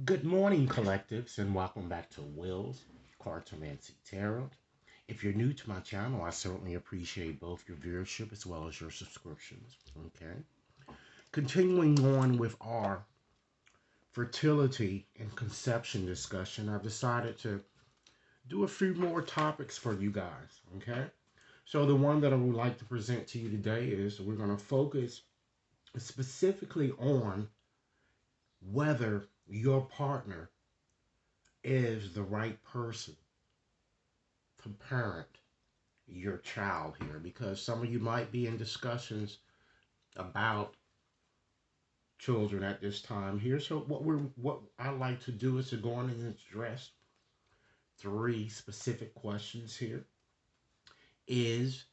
Good morning, collectives, and welcome back to Will's Cartomancy Tarot. If you're new to my channel, I certainly appreciate both your viewership as well as your subscriptions. Okay. Continuing on with our fertility and conception discussion, I've decided to do a few more topics for you guys. Okay. So, the one that I would like to present to you today is we're going to focus specifically on whether your partner is the right person to parent your child here, because some of you might be in discussions about children at this time here. So what I like to do is to go on and address three specific questions here. Is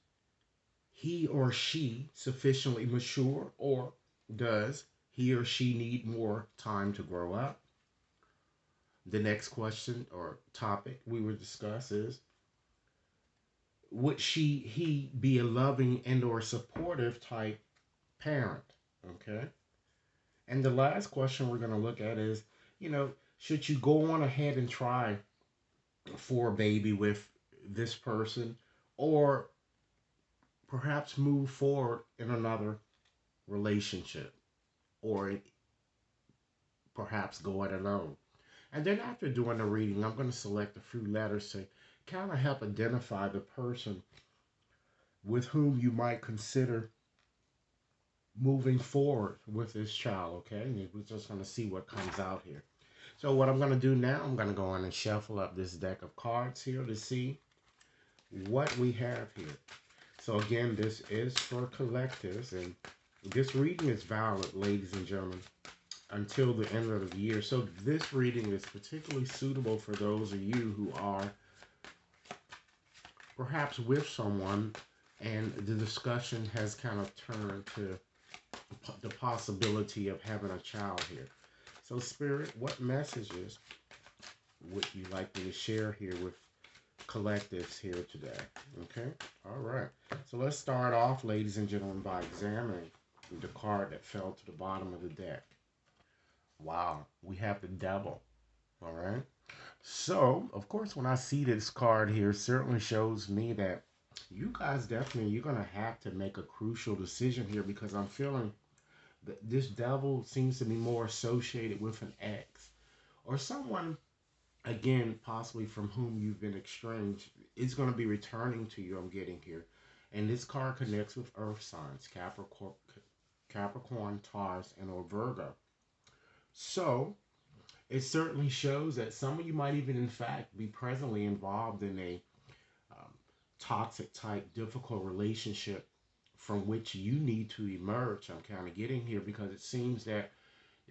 he or she sufficiently mature, or does he or she need more time to grow up? The next question or topic we would discuss is, would he be a loving and or supportive type parent? Okay. And the last question we're going to look at is, should you go on ahead and try for a baby with this person, or perhaps move forward in another relationship, or perhaps go it alone? And then after doing the reading, I'm going to select a few letters to kind of help identify the person with whom you might consider moving forward with this child, okay? And we're just going to see what comes out here. So what I'm going to do now, I'm going to go on and shuffle up this deck of cards here to see what we have here. So again, this is for collectives, and this reading is valid, ladies and gentlemen, until the end of the year. So this reading is particularly suitable for those of you who are perhaps with someone and the discussion has kind of turned to the possibility of having a child here. So Spirit, what messages would you like me to share here with collectives here today? Okay, all right. So let's start off, ladies and gentlemen, by examining the card that fell to the bottom of the deck. Wow, we have the devil. All right. So, of course, when I see this card here, it certainly shows me that you guys definitely, you're going to have to make a crucial decision here, because I'm feeling that this devil seems to be more associated with an ex or someone, again, possibly from whom you've been estranged, is going to be returning to you. I'm getting here. And this card connects with earth signs, Capricorn, Taurus, and or Virgo. So it certainly shows that some of you might even, in fact, be presently involved in a um, toxic type, difficult relationship from which you need to emerge. I'm kind of getting here because it seems that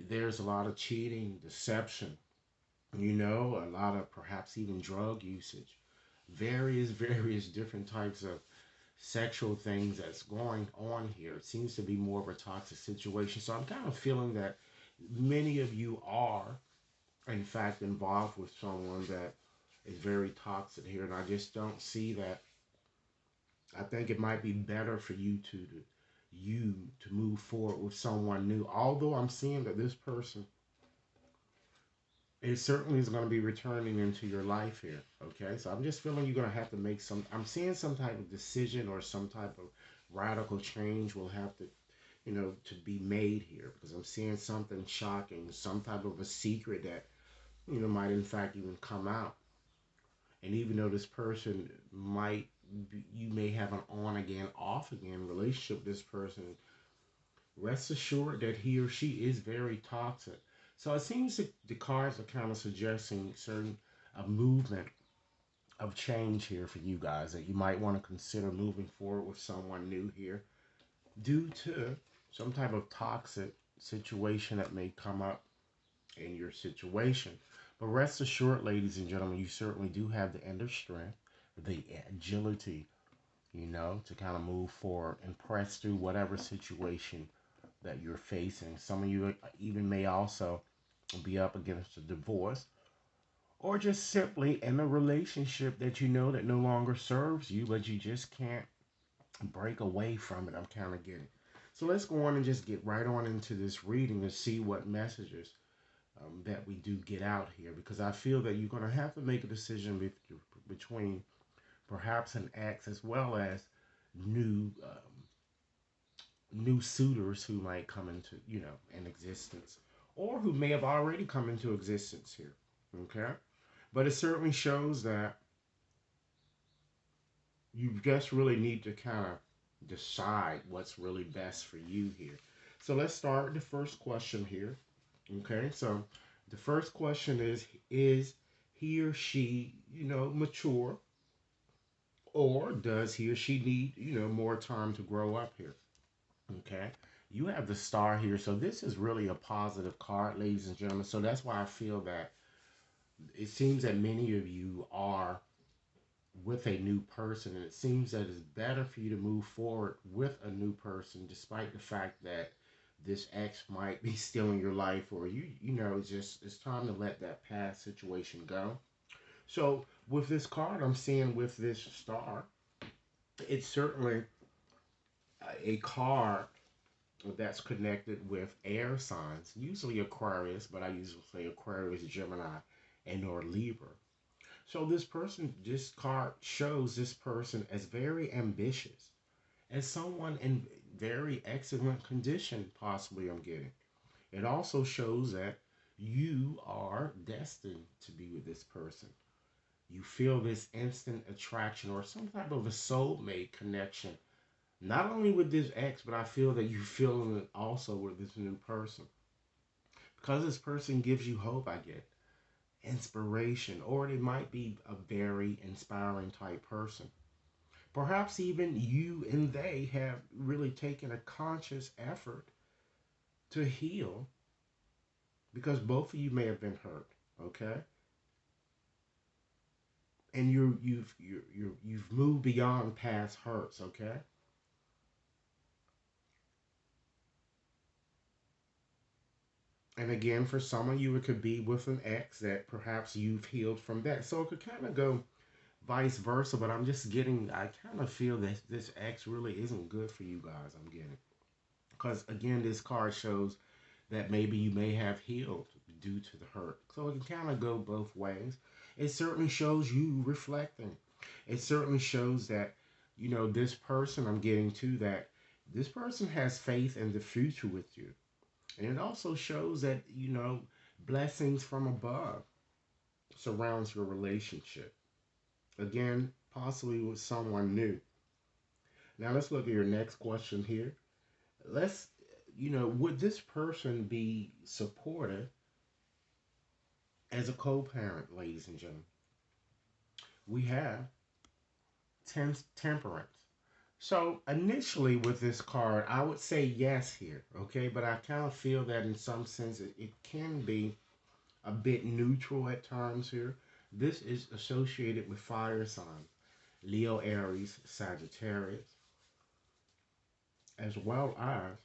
there's a lot of cheating, deception, a lot of perhaps even drug usage, various different types of sexual things that's going on here. It seems to be more of a toxic situation. So I'm kind of feeling that many of you are, in fact, involved with someone that is very toxic here. And I just don't see that. I think it might be better for you to move forward with someone new. Although I'm seeing that this person, it certainly is going to be returning into your life here. Okay, so I'm just feeling you're going to have to make some. I'm seeing some type of decision or some type of radical change will have to be made here, because I'm seeing something shocking, some type of a secret that might in fact even come out. And even though this person you may have an on again, off again relationship with this person, rest assured that he or she is very toxic. So it seems that the cards are kind of suggesting certain a movement of change here for you guys, that you might want to consider moving forward with someone new here due to some type of toxic situation that may come up in your situation. But rest assured, ladies and gentlemen, you certainly do have the inner strength, the agility, to kind of move forward and press through whatever situation that you're facing. Some of you even may also be up against a divorce, or just simply in a relationship that you know that no longer serves you, but you just can't break away from it. I'm kind of getting. So let's go on and just get right on into this reading and see what messages that we do get out here, because I feel that you're going to have to make a decision between perhaps an ex as well as new new suitors who might come into in existence, or who may have already come into existence here. Okay, but it certainly shows that you just really need to kind of decide what's really best for you here. So let's start with the first question here. Okay, so the first question is he or she, mature, or does he or she need, more time to grow up here? Okay. You have the star here, so this is really a positive card, ladies and gentlemen. So that's why I feel that it seems that many of you are with a new person, and it seems that it's better for you to move forward with a new person, despite the fact that this ex might be still in your life, or it's time to let that past situation go. So with this card, I'm seeing with this star, it's certainly a card that's connected with air signs, usually Aquarius, but I usually say Aquarius, Gemini, and or Libra. So this card shows this person as very ambitious, as someone in very excellent condition, possibly I'm getting. It also shows that you are destined to be with this person. You feel this instant attraction or some type of a soulmate connection, not only with this ex, but I feel that you feel it also with this new person. Because this person gives you hope, I get inspiration, or they might be a very inspiring type person. Perhaps even you and they have really taken a conscious effort to heal, because both of you may have been hurt, okay? And you've moved beyond past hurts, okay? And again, for some of you, it could be with an ex that perhaps you've healed from that. So it could kind of go vice versa, but I kind of feel that this ex really isn't good for you guys. I'm getting. Because again, this card shows that maybe you may have healed due to the hurt. So it can kind of go both ways. It certainly shows you reflecting. It certainly shows that, this person, I'm getting to that, this person has faith in the future with you. And it also shows that, blessings from above surrounds your relationship. Again, possibly with someone new. Now let's look at your next question here. Let's, would this person be supportive as a co-parent, ladies and gentlemen? We have temperance. So initially with this card, I would say yes here, okay? But I kind of feel that in some sense it can be a bit neutral at times here. This is associated with fire signs, Leo, Aries, Sagittarius, as well as,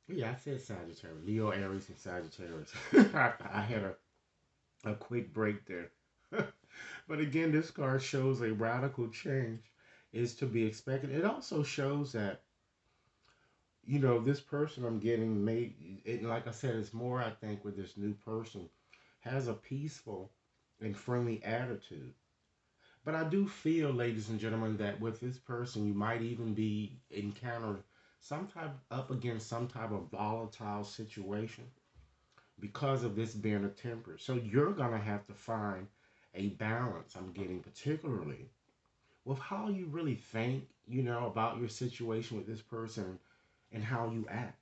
yeah, I said Sagittarius, Leo, Aries, and Sagittarius. I had a quick break there. But again, this card shows a radical change is to be expected. It also shows that, this person I'm getting like I said, it's more, I think, with this new person, has a peaceful and friendly attitude. But I do feel, ladies and gentlemen, that with this person, you might even be encountered some type up against some type of volatile situation because of this being a temper. So you're gonna have to find a balance. I'm getting particularly with how you really think, about your situation with this person and how you act.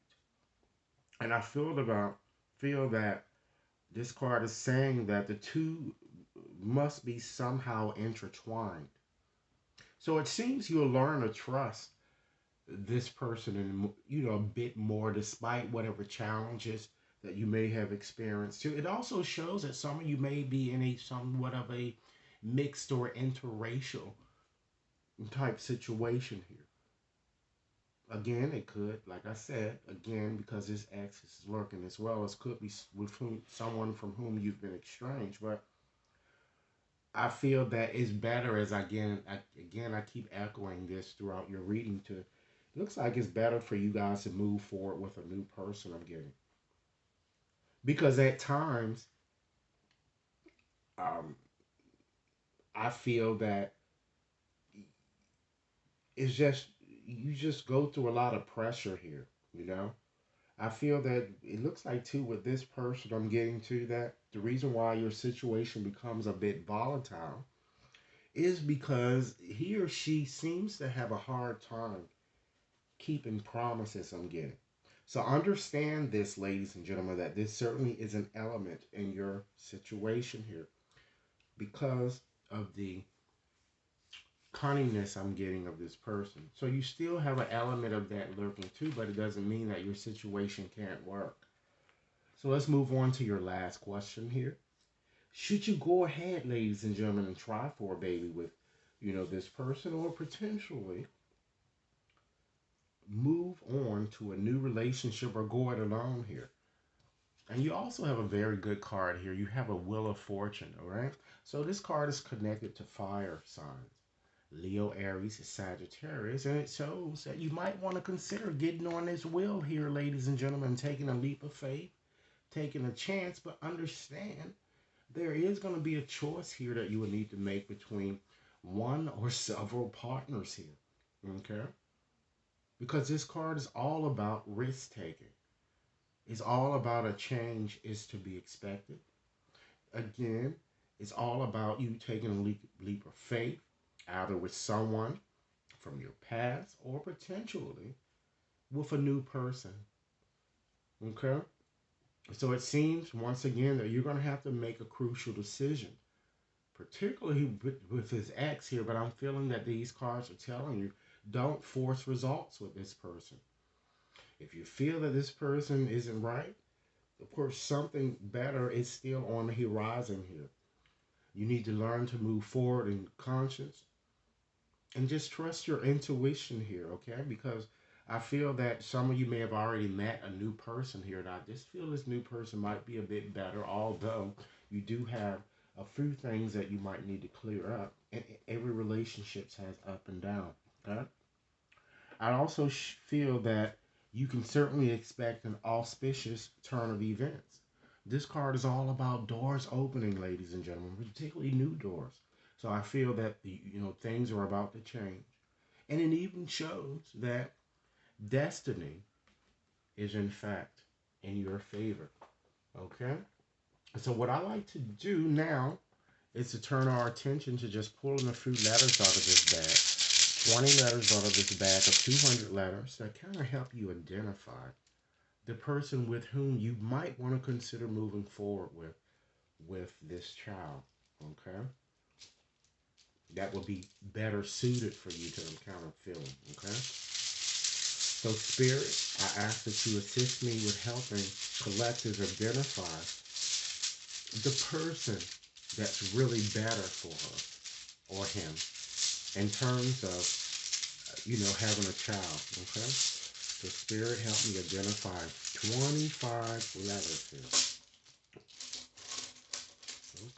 And I feel that this card is saying that the two must be somehow intertwined. So it seems you'll learn to trust this person and a bit more despite whatever challenges that you may have experienced too. It also shows that some of you may be in a somewhat of a mixed or interracial type situation here. Again, it could, like I said, again, because this X is lurking as well as could be with someone from whom you've been estranged. But I feel that it's better as I keep echoing this throughout your reading to. It looks like it's better for you guys to move forward with a new person. I'm getting because at times, um, I feel that it's just you just go through a lot of pressure here. You know, I feel that it looks like too with this person I'm getting to that the reason why your situation becomes a bit volatile is because he or she seems to have a hard time keeping promises I'm getting. So understand this, ladies and gentlemen, that this certainly is an element in your situation here because of the cunningness I'm getting of this person. So you still have an element of that lurking too, but it doesn't mean that your situation can't work. So let's move on to your last question here. Should you go ahead, ladies and gentlemen, and try for a baby with, this person or potentially move on to a new relationship or go it alone here? And you also have a very good card here. You have a Wheel of Fortune, all right? So this card is connected to fire signs. Leo, Aries, Sagittarius, and it shows that you might want to consider getting on this wheel here, ladies and gentlemen, taking a leap of faith, taking a chance, but understand there is going to be a choice here that you will need to make between one or several partners here, okay? Because this card is all about risk taking. It's all about a change is to be expected. Again, it's all about you taking a leap of faith, either with someone from your past or potentially with a new person. Okay? So it seems once again that you're going to have to make a crucial decision, particularly with his ex here. But I'm feeling that these cards are telling you don't force results with this person. If you feel that this person isn't right, of course, something better is still on the horizon here. You need to learn to move forward in conscience and just trust your intuition here, okay? Because I feel that some of you may have already met a new person here, and I just feel this new person might be a bit better, although you do have a few things that you might need to clear up. And every relationship has up and down, okay? I also feel that you can certainly expect an auspicious turn of events. This card is all about doors opening, ladies and gentlemen, particularly new doors. So I feel that things are about to change, and it even shows that destiny is in fact in your favor. Okay. So what I like to do now is to turn our attention to just pulling a few letters out of this bag. 20 letters out of this bag of 200 letters that kind of help you identify the person with whom you might want to consider moving forward with this child. Okay, that would be better suited for you to encounter feeling. Okay, so spirit, I ask that you assist me with helping collectors identify the person that's really better for her or him in terms of having a child. Okay, so spirit, help me identify 25 letters here.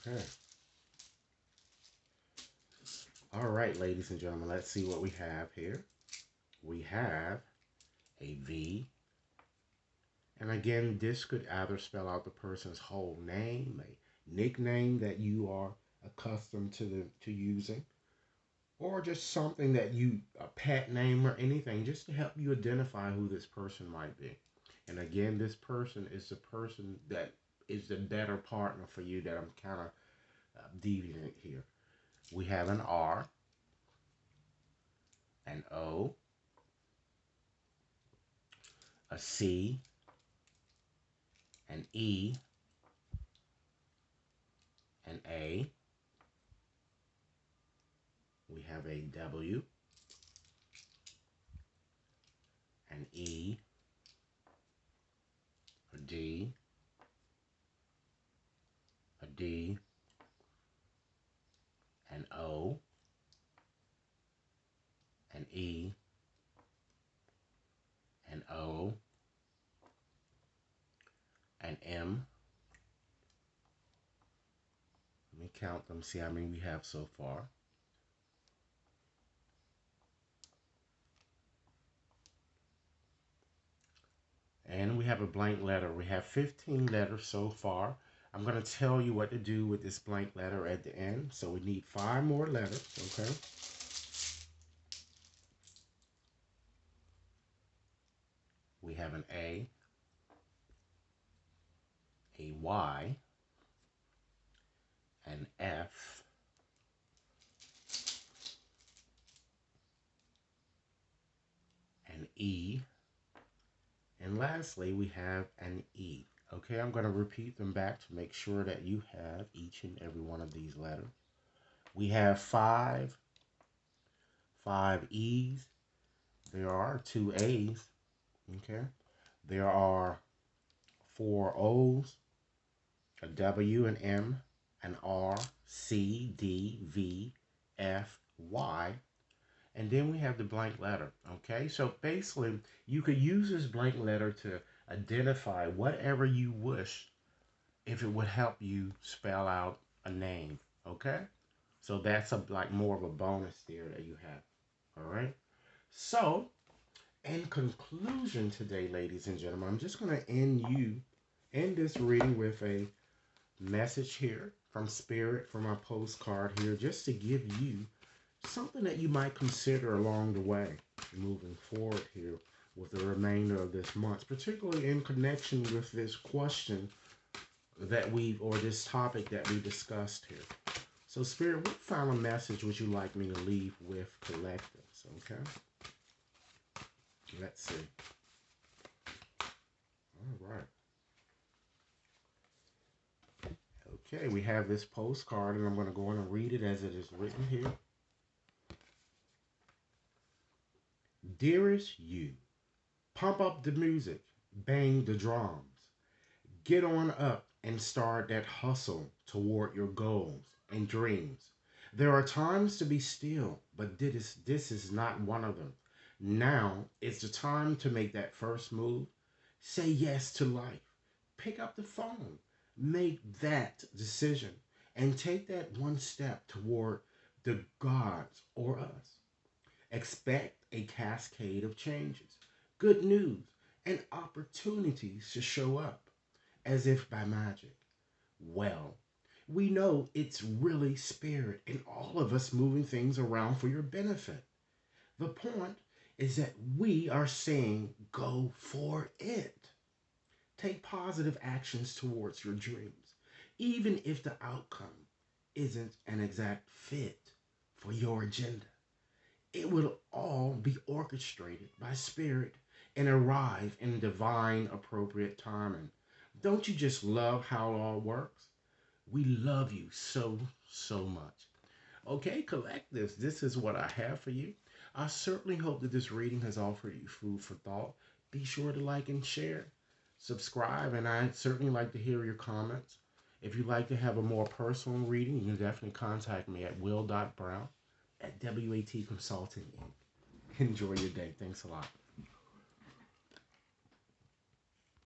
Okay. All right, ladies and gentlemen, let's see what we have here. We have a V. And again, this could either spell out the person's whole name, a nickname that you are accustomed to using, or just something that a pet name or anything, just to help you identify who this person might be. And again, this person is the person that is the better partner for you that I'm kind of deviating here. We have an R, an O, a C, an E, an A. We have a W, an E, a D, a D, an O, an E, an O, an M. Let me count them, see how many we have so far. And we have a blank letter. We have 15 letters so far. I'm going to tell you what to do with this blank letter at the end. So we need 5 more letters, okay? We have an A, Y, an F, an E, and lastly, we have an E. Okay, I'm going to repeat them back to make sure that you have each and every one of these letters. We have five E's. There are 2 A's. Okay. There are 4 O's, a W, an M, an R, C, D, V, F, Y, and then we have the blank letter. Okay, so basically you could use this blank letter to identify whatever you wish if it would help you spell out a name. Okay, so that's like more of a bonus there that you have. All right, so in conclusion today, ladies and gentlemen, I'm just going to end this reading with a message here from Spirit, from my postcard here, just to give you something that you might consider along the way moving forward here with the remainder of this month, particularly in connection with this question or this topic that we discussed here. So Spirit, what final message would you like me to leave with collectives? Okay, let's see. All right. Okay, we have this postcard, and I'm going to go on and read it as it is written here. Dearest you, pump up the music, bang the drums, get on up and start that hustle toward your goals and dreams. There are times to be still, but this is not one of them. Now is the time to make that first move. Say yes to life. Pick up the phone. Make that decision and take that one step toward the gods or us. Expect a cascade of changes, good news, and opportunities to show up as if by magic. Well, we know it's really spirit and all of us moving things around for your benefit. The point is that we are saying go for it. Take positive actions towards your dreams, even if the outcome isn't an exact fit for your agenda. It will all be orchestrated by spirit and arrive in divine appropriate timing. Don't you just love how it all works? We love you so, so much. Okay, collectives, this is what I have for you. I certainly hope that this reading has offered you food for thought. Be sure to like and share, subscribe, and I'd certainly like to hear your comments. If you'd like to have a more personal reading, you can definitely contact me at will.brown at WAT Consulting Inc. Enjoy your day. Thanks a lot.